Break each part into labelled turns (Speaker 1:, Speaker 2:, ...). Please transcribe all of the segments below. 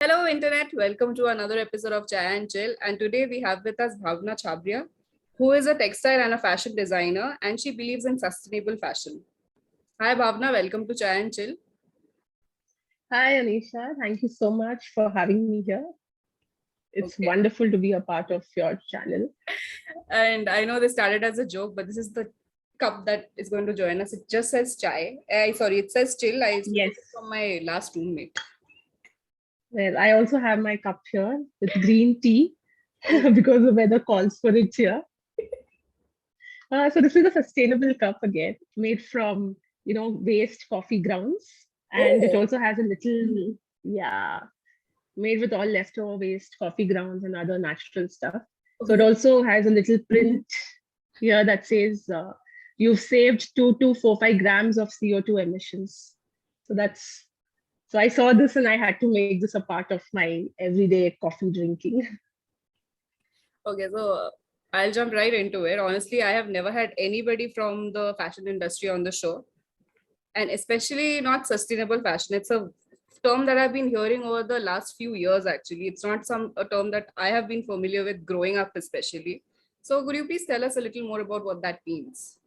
Speaker 1: Hello, Internet. Welcome to another episode of Chai and Chill. And today we have with us Bhavna Chhabria, who is a textile and a fashion designer, and she believes in sustainable fashion. Hi, Bhavna. Welcome to Chai and Chill.
Speaker 2: Hi, Aniesha. Thank you so much for having me here. It's
Speaker 1: Okay.
Speaker 2: wonderful to be a part of your channel.
Speaker 1: And I know this started as a joke, but this is the cup that is going to join us. It just says chai. Sorry, it says chill. I stole
Speaker 2: Yes.
Speaker 1: it from my last roommate.
Speaker 2: Well, I also have my cup here with green tea
Speaker 1: Oh,
Speaker 2: because the weather calls for it here. So this is a sustainable cup again, made from waste coffee grounds, and it
Speaker 1: oh,
Speaker 2: also has a little made with all leftover waste coffee grounds and other natural stuff. So it
Speaker 1: okay.
Speaker 2: also has a little print here that says you've saved 2 to 4 5 grams of CO2 emissions. So that's so I saw this and I had to make this a part of my everyday coffee drinking.
Speaker 1: Okay, so I'll jump right into it. Honestly, I have never had anybody from the fashion industry on the show, and especially not sustainable fashion. It's a term that I've been hearing over the last few years, actually. It's not a term that I have been familiar with growing up, especially. So, could you please tell us a little more about what that means?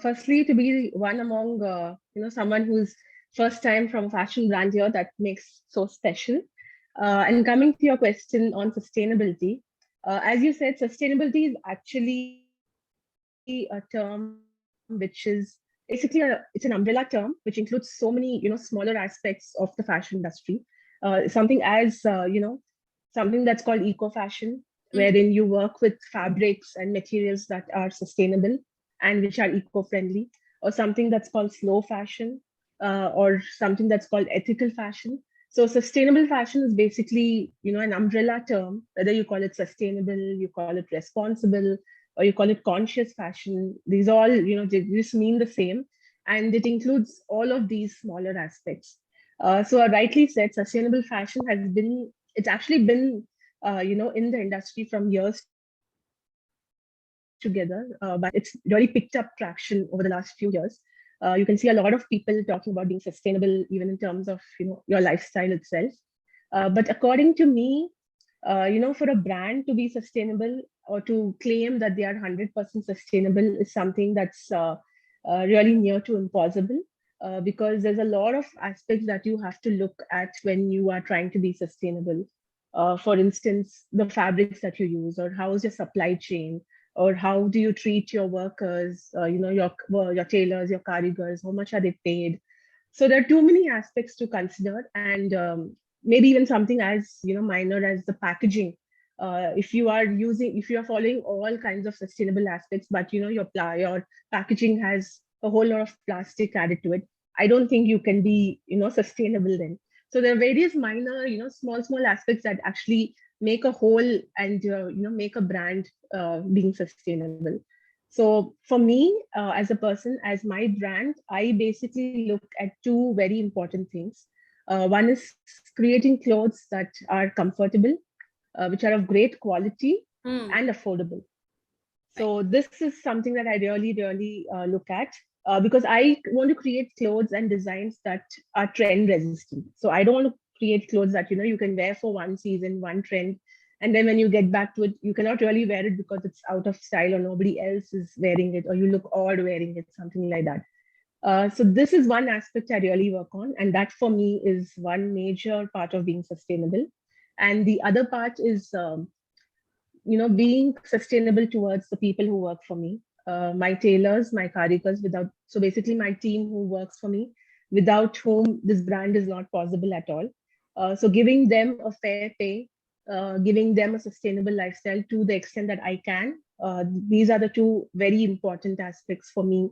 Speaker 2: Firstly, to be one among someone who's first time from a fashion brand here, that makes so special. And coming to your question on sustainability, as you said, sustainability is actually a term which is basically it's an umbrella term which includes so many smaller aspects of the fashion industry. Something as something that's called eco fashion,
Speaker 1: Hmm.
Speaker 2: wherein you work with fabrics and materials that are sustainable and which are eco-friendly, or something that's called slow fashion, or something that's called ethical fashion. So sustainable fashion is basically, an umbrella term, whether you call it sustainable, you call it responsible, or you call it conscious fashion. These all, they just mean the same. And it includes all of these smaller aspects. So rightly said, sustainable fashion it's actually been, in the industry from years together, but it's really picked up traction over the last few years. You can see a lot of people talking about being sustainable, even in terms of, your lifestyle itself. But according to me, for a brand to be sustainable or to claim that they are 100% sustainable is something that's really near to impossible, because there's a lot of aspects that you have to look at when you are trying to be sustainable. For instance, the fabrics that you use, or how is your supply chain, or how do you treat your workers, your tailors, your carigars, how much are they paid? So there are too many aspects to consider, and maybe even something as minor as the packaging. If you are following all kinds of sustainable aspects, but your packaging has a whole lot of plastic added to it, I don't think you can be sustainable then. So there are various minor, small aspects that actually make a whole, and make a brand being sustainable. So for me, as a person, as my brand, I basically look at two very important things. One is creating clothes that are comfortable, which are of great quality
Speaker 1: Hmm.
Speaker 2: and affordable.
Speaker 1: Right.
Speaker 2: So this is something that I really look at, because I want to create clothes and designs that are trend resistant. So I don't want to create clothes that you can wear for one season, one trend, and then when you get back to it, you cannot really wear it because it's out of style or nobody else is wearing it, or you look odd wearing it, something like that. So this is one aspect I really work on, and that for me is one major part of being sustainable. And the other part is being sustainable towards the people who work for me, my tailors, my caricatures, without so basically my team who works for me, without whom this brand is not possible at all. So giving them a fair pay, giving them a sustainable lifestyle to the extent that I can, these are the two very important aspects for me,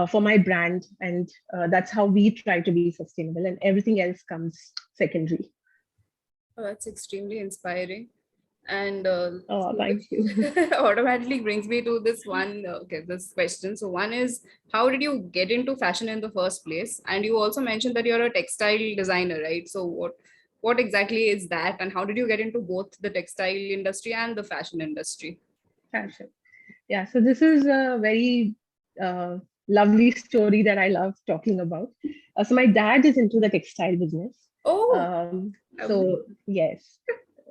Speaker 2: for my brand, and that's how we try to be sustainable, and everything else comes secondary.
Speaker 1: Oh, that's extremely inspiring. And
Speaker 2: Oh,
Speaker 1: so
Speaker 2: thank you.
Speaker 1: which automatically brings me to this one, okay, this question. So one is, how did you get into fashion in the first place? And you also mentioned that you're a textile designer, right? So what exactly is that, and how did you get into both the textile industry and the fashion industry?
Speaker 2: Fashion. Yeah, so this is a very uh, lovely story that I love talking about. So my dad is into the textile business.
Speaker 1: Oh, lovely.
Speaker 2: So yes,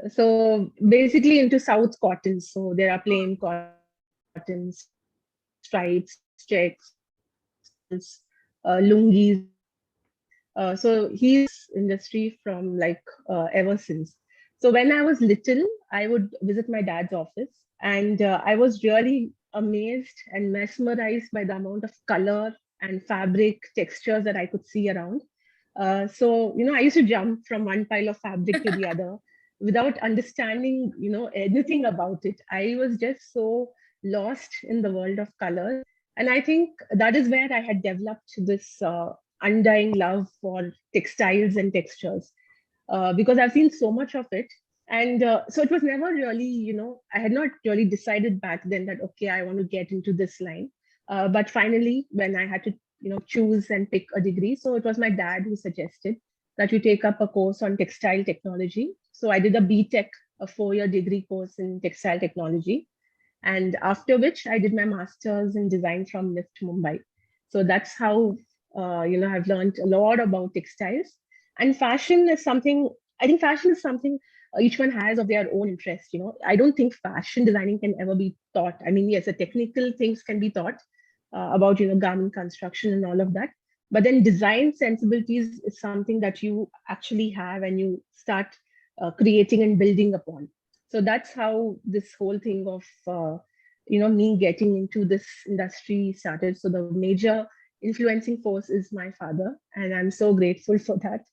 Speaker 2: so basically into South cottons. So there are plain cottons, stripes, checks, tassels, lungis. So he's industry from like ever since. So when I was little, I would visit my dad's office, and I was really amazed and mesmerized by the amount of color and fabric textures that I could see around. So I used to jump from one pile of fabric to the other without understanding anything about it. I was just so lost in the world of colors, and I think that is where I had developed this undying love for textiles and textures, because I've seen so much of it. And so it was never really, I had not really decided back then that, okay, I want to get into this line. But finally, when I had to, choose and pick a degree, so it was my dad who suggested that you take up a course on textile technology. So I did a B.Tech, a 4-year degree course in textile technology. And after which I did my master's in design from NIFT Mumbai. So that's how I've learned a lot about textiles. And fashion is something, I think fashion is something each one has of their own interest. I don't think fashion designing can ever be taught. I mean, yes, the technical things can be taught about garment construction and all of that, but then design sensibilities is something that you actually have and you start creating and building upon. So that's how this whole thing of me getting into this industry started. So the major influencing force is my father, and I'm so grateful for that.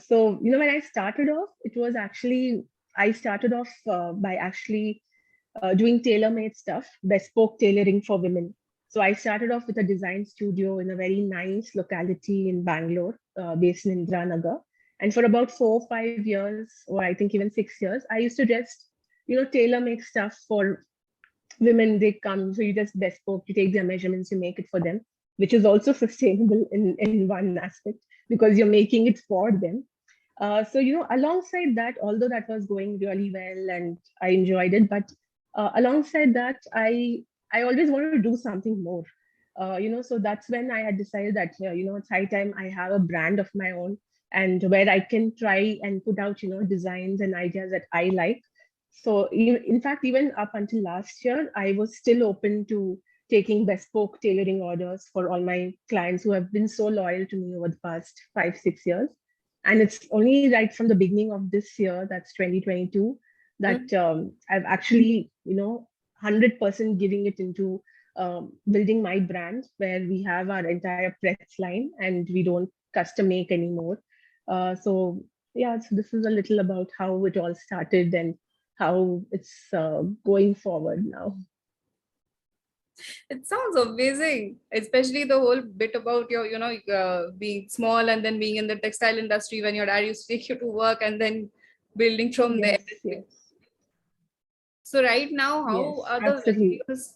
Speaker 2: So when I started off, it was actually I started off by actually doing tailor-made stuff, bespoke tailoring for women. So I started off with a design studio in a very nice locality in Bangalore, based in Indiranagar. And for about 4 or 5 years, or I think even 6 years, I used to just, tailor make stuff for women. They come, so you just bespoke, you take their measurements, you make it for them, which is also sustainable in one aspect because you're making it for them. So alongside that, although that was going really well and I enjoyed it, but alongside that, I always wanted to do something more. So that's when I had decided that it's high time I have a brand of my own, and where I can try and put out designs and ideas that I like. So in fact, even up until last year, I was still open to taking bespoke tailoring orders for all my clients who have been so loyal to me over the past 5 6 years. And it's only right from the beginning of this year, that's 2022, that I've actually 100% giving it into building my brand, where we have our entire press line and we don't custom make anymore. So yeah, so this is a little about how it all started and how it's going forward now.
Speaker 1: It sounds amazing, especially the whole bit about your, being small and then being in the textile industry when your dad used to take you to work and then building from there.
Speaker 2: Yes, yes,
Speaker 1: So right now, how
Speaker 2: yes,
Speaker 1: are the
Speaker 2: absolutely.
Speaker 1: materials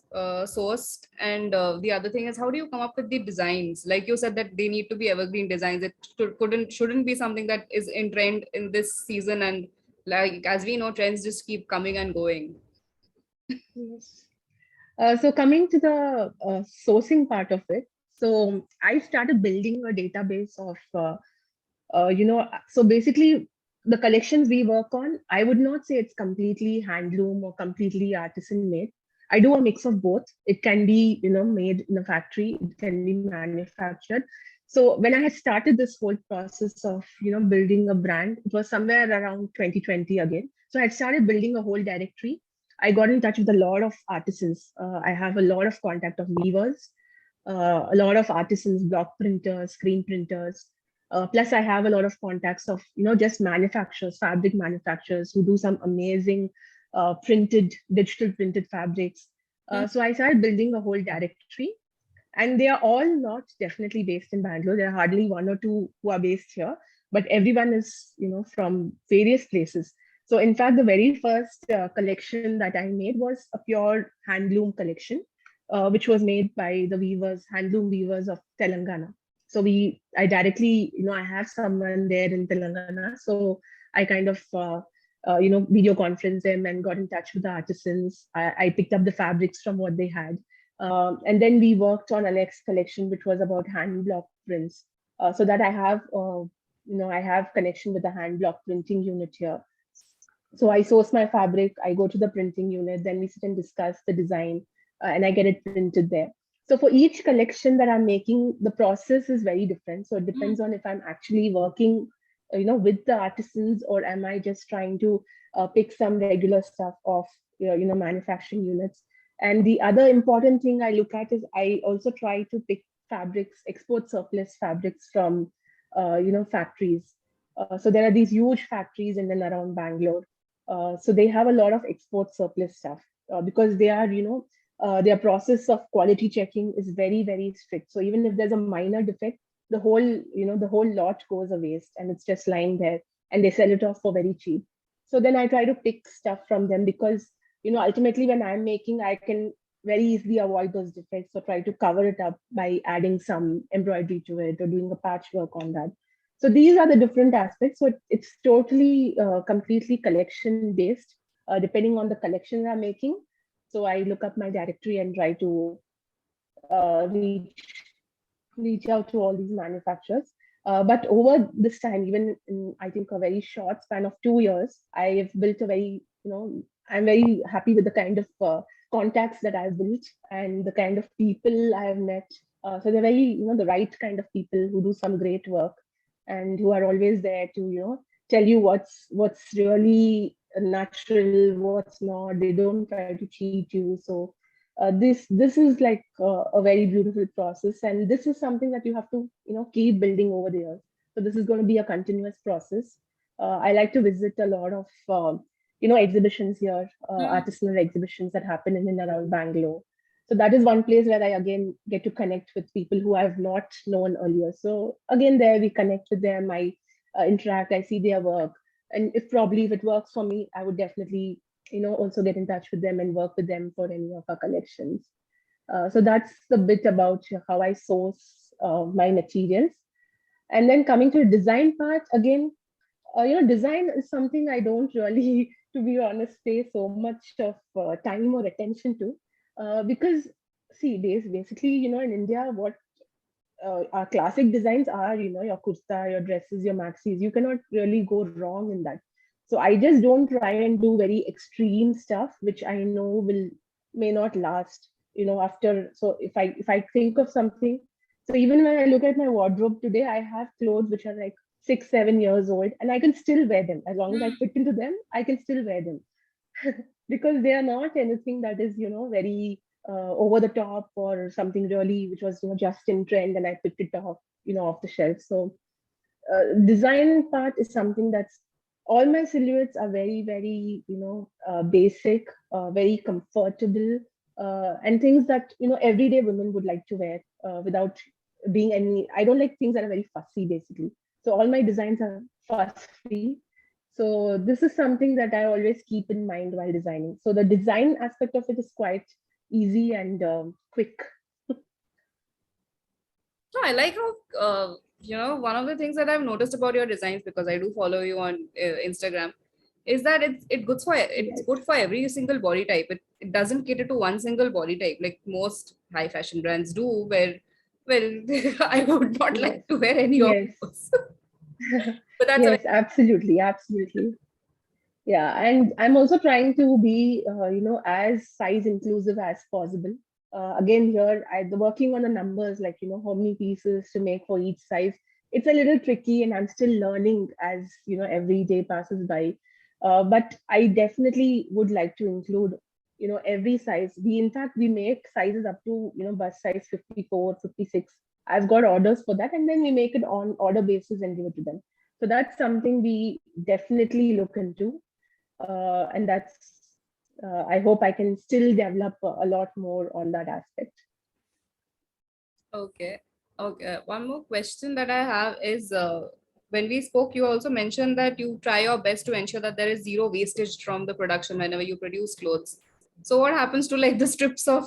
Speaker 1: sourced? And the other thing is, how do you come up with the designs? Like you said that they need to be evergreen designs. It shouldn't be something that is in trend in this season. And like as we know, trends just keep coming and going.
Speaker 2: Yes. So coming to the sourcing part of it, so I started building a database of so basically the collections we work on, I would not say it's completely handloom or completely artisan made. I do a mix of both. It can be made in a factory, it can be manufactured. So when I had started this whole process of building a brand, it was somewhere around 2020 again. So I started building a whole directory. I got in touch with a lot of artisans. I have a lot of contact of weavers, a lot of artisans, block printers, screen printers. Plus, I have a lot of contacts of just manufacturers, fabric manufacturers who do some amazing digital printed fabrics.
Speaker 1: Hmm.
Speaker 2: So I started building a whole directory, and they are all not definitely based in Bangalore. There are hardly one or two who are based here, but everyone is from various places. So in fact, the very first collection that I made was a pure handloom collection, which was made by the handloom weavers of Telangana. So I directly, I have someone there in Telangana. So I kind of, video conference them and got in touch with the artisans. I picked up the fabrics from what they had. And then we worked on our next collection, which was about hand block prints. so that I have, I have connection with the hand block printing unit here. So I source my fabric, I go to the printing unit, then we sit and discuss the design, and I get it printed there. So for each collection that I'm making, the process is very different. So it depends on if I'm actually working, with the artisans, or am I just trying to pick some regular stuff off, manufacturing units. And the other important thing I look at is I also try to pick fabrics, export surplus fabrics from, factories. So there are these huge factories in and around Bangalore, so they have a lot of export surplus stuff, because they are, their process of quality checking is very, very strict. So even if there's a minor defect, the whole lot goes a waste, and it's just lying there, and they sell it off for very cheap. So then I try to pick stuff from them, because, ultimately when I'm making, I can very easily avoid those defects. So try to cover it up by adding some embroidery to it or doing a patchwork on that. So these are the different aspects. So it's totally, completely collection based, depending on the collection I'm making. So I look up my directory and try to reach out to all these manufacturers. But over this time, even in, I think, a very short span of 2 years, I have built a very, I'm very happy with the kind of contacts that I've built and the kind of people I have met. So they're very, the right kind of people who do some great work, and who are always there to, tell you what's really natural, what's not. They don't try to cheat you. So this is like a very beautiful process, and this is something that you have to, keep building over the years. So this is going to be a continuous process. I like to visit a lot of exhibitions here, artisanal exhibitions that happen in and around Bangalore. So that is one place where I again get to connect with people who I've not known earlier. So again, there we connect with them, I interact, I see their work, and if it works for me, I would definitely, also get in touch with them and work with them for any of our collections. So that's the bit about how I source my materials. And then coming to the design part, again, design is something I don't really, to be honest, pay so much of time or attention to, because see, basically, in India, what our classic designs are, your kurta, your dresses, your maxis. You cannot really go wrong in that. So I just don't try and do very extreme stuff, which I know may not last, after. So if I think of something, so even when I look at my wardrobe today, I have clothes which are like 6, 7 years old, and I can still wear them. As long as I fit into them, I can still wear them. Because they are not anything that is, very over the top, or something really which was, just in trend and I picked it off, off the shelf. So design part is something that's, all my silhouettes are very, very, basic, very comfortable, and things that, everyday women would like to wear, without being any, I don't like things that are very fussy, basically. So all my designs are fuss free. So this is something that I always keep in mind while designing. So the design aspect of it is quite easy and quick.
Speaker 1: No, I like how, one of the things that I've noticed about your designs, because I do follow you on Instagram, is that it's
Speaker 2: Yes.
Speaker 1: good for every single body type. It doesn't cater to one single body type like most high fashion brands do, where, well, I would not
Speaker 2: Yes.
Speaker 1: like to wear any of
Speaker 2: Yes.
Speaker 1: those. But that's a
Speaker 2: Yes, absolutely, absolutely. Yeah, and I'm also trying to be, as size inclusive as possible. Again, here, the working on the numbers, like, how many pieces to make for each size. It's a little tricky, and I'm still learning as, every day passes by. But I definitely would like to include, every size. In fact, we make sizes up to, bust size 54, 56. I've got orders for that, and then we make it on order basis and give it to them. So that's something we definitely look into, and that's, I hope I can still develop a lot more on that aspect.
Speaker 1: Okay. Okay. One more question that I have is, when we spoke, you also mentioned that you try your best to ensure that there is zero wastage from the production whenever you produce clothes. So what happens to like the strips of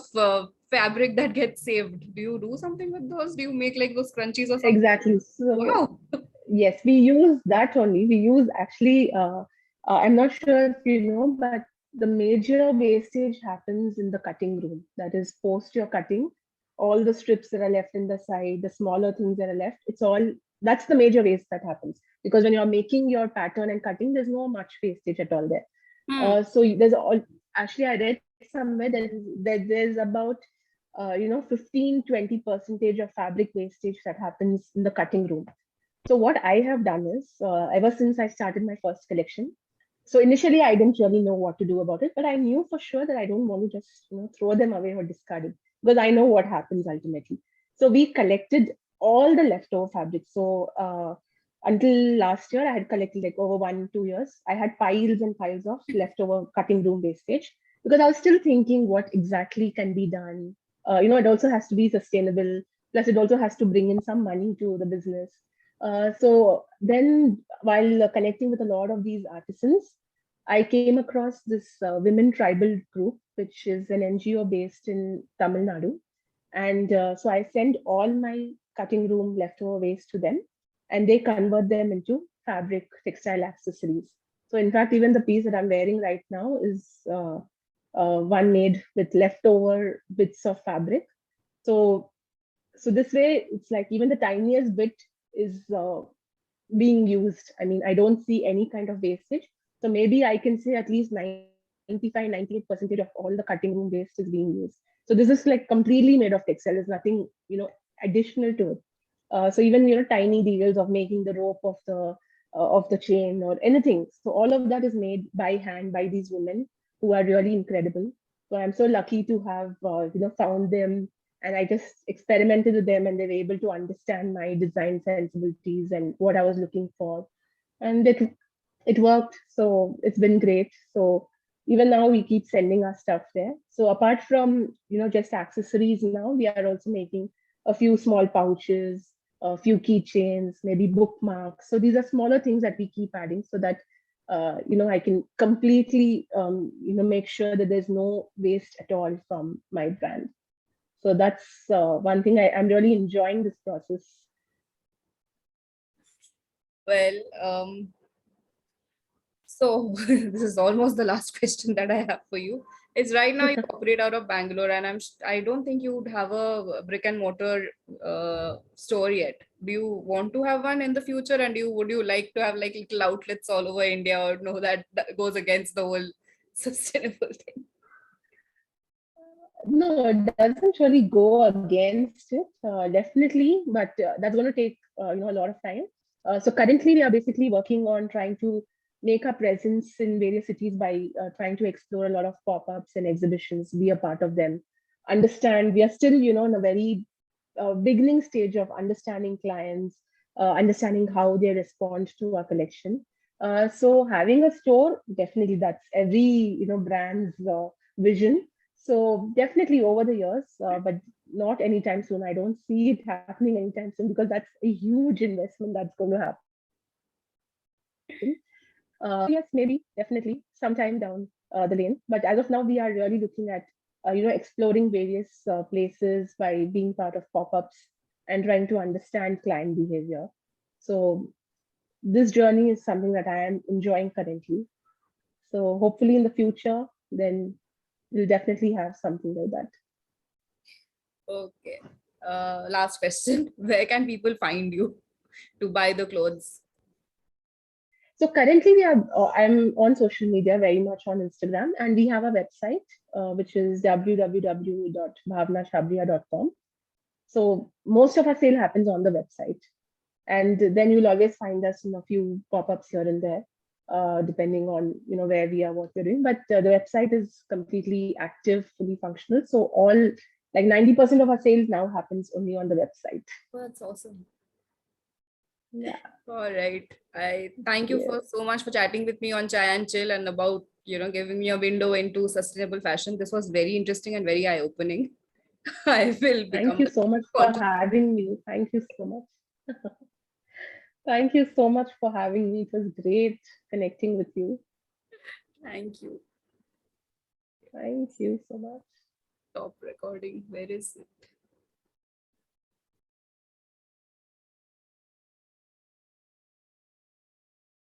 Speaker 1: fabric that get saved? Do you do something with those? Do you make like those crunchies or something?
Speaker 2: Exactly. So
Speaker 1: Wow.
Speaker 2: yes, we use that only. We use actually, I'm not sure if you know, but the major wastage happens in the cutting room. That is post your cutting. all the strips that are left in the side, the smaller things that are left, that's the major waste that happens. Because when you're making your pattern and cutting, there's no much wastage at all there.
Speaker 1: Hmm.
Speaker 2: So actually, I read somewhere that there's about 15-20% of fabric wastage that happens in the cutting room. So what I have done is, ever since I started my first collection, so initially I didn't really know what to do about it, but I knew for sure that I don't want to just throw them away or discard it, because I know what happens ultimately. So we collected all the leftover fabrics. So until last year, I had collected like over 1-2 years. I had piles and piles of leftover cutting room wastage, because I was still thinking what exactly can be done. It also has to be sustainable. Plus, it also has to bring in some money to the business. So then, while connecting with a lot of these artisans, I came across this women tribal group, which is an NGO based in Tamil Nadu. And so I send all my cutting room leftover waste to them, and they convert them into fabric textile accessories. So in fact, even the piece that I'm wearing right now is one made with leftover bits of fabric. So this way, it's like even the tiniest bit is being used. I mean, I don't see any kind of wastage. So maybe I can say at least 95-98% of all the cutting room waste is being used. So this is like completely made of textile. There's nothing, additional to it. So even tiny details of making the rope of the chain or anything. So all of that is made by hand by these women who are really incredible. So I'm so lucky to have found them, and I just experimented with them, and they were able to understand my design sensibilities and what I was looking for, and it worked. So it's been great. So even now we keep sending our stuff there. So apart from just accessories, now we are also making a few small pouches, a few keychains, maybe bookmarks. So these are smaller things that we keep adding, so that I can completely make sure that there's no waste at all from my brand. So that's one thing I'm really enjoying this process.
Speaker 1: Well, so this is almost the last question that I have for you. Is right now you operate out of Bangalore, and I don't think you would have a brick and mortar store yet. Do you want to have one in the future, and would you like to have like little outlets all over India, or no, that goes against the whole sustainable thing?
Speaker 2: No, it doesn't really go against it, definitely, but that's going to take a lot of time. So currently, we are basically working on trying to make our presence in various cities by trying to explore a lot of pop-ups and exhibitions, be a part of them. Understand we are still, in a very beginning stage of understanding clients, understanding how they respond to our collection. So having a store, definitely that's every brand's vision. So definitely over the years, but not anytime soon. I don't see it happening anytime soon, because that's a huge investment that's going to happen. Yes, maybe, definitely, sometime down the lane. But as of now, we are really looking at, exploring various places by being part of pop-ups and trying to understand client behavior. So this journey is something that I am enjoying currently. So hopefully in the future, then we'll definitely have something like that.
Speaker 1: Okay. Last question. Where can people find you to buy the clothes?
Speaker 2: So currently I'm on social media, very much on Instagram, and we have a website, which is www.bhavnachhabria.com. So most of our sale happens on the website, and then you'll always find us in a few pop-ups here and there, depending on where we are, what we're doing. But the website is completely active, fully functional. So all like 90% of our sales now happens only on the website.
Speaker 1: Oh, that's awesome.
Speaker 2: Yeah.
Speaker 1: All right. I thank you for
Speaker 2: Yes.
Speaker 1: so much for chatting with me on Chai and Chill, and about giving me a window into sustainable fashion. This was very interesting and very eye-opening. I will
Speaker 2: Thank
Speaker 1: become
Speaker 2: you
Speaker 1: the
Speaker 2: so much for
Speaker 1: content.
Speaker 2: having me. Thank you so much. Thank you so much for having me. It was great connecting with you.
Speaker 1: Thank you.
Speaker 2: Thank you so much.
Speaker 1: Stop recording. Where is it?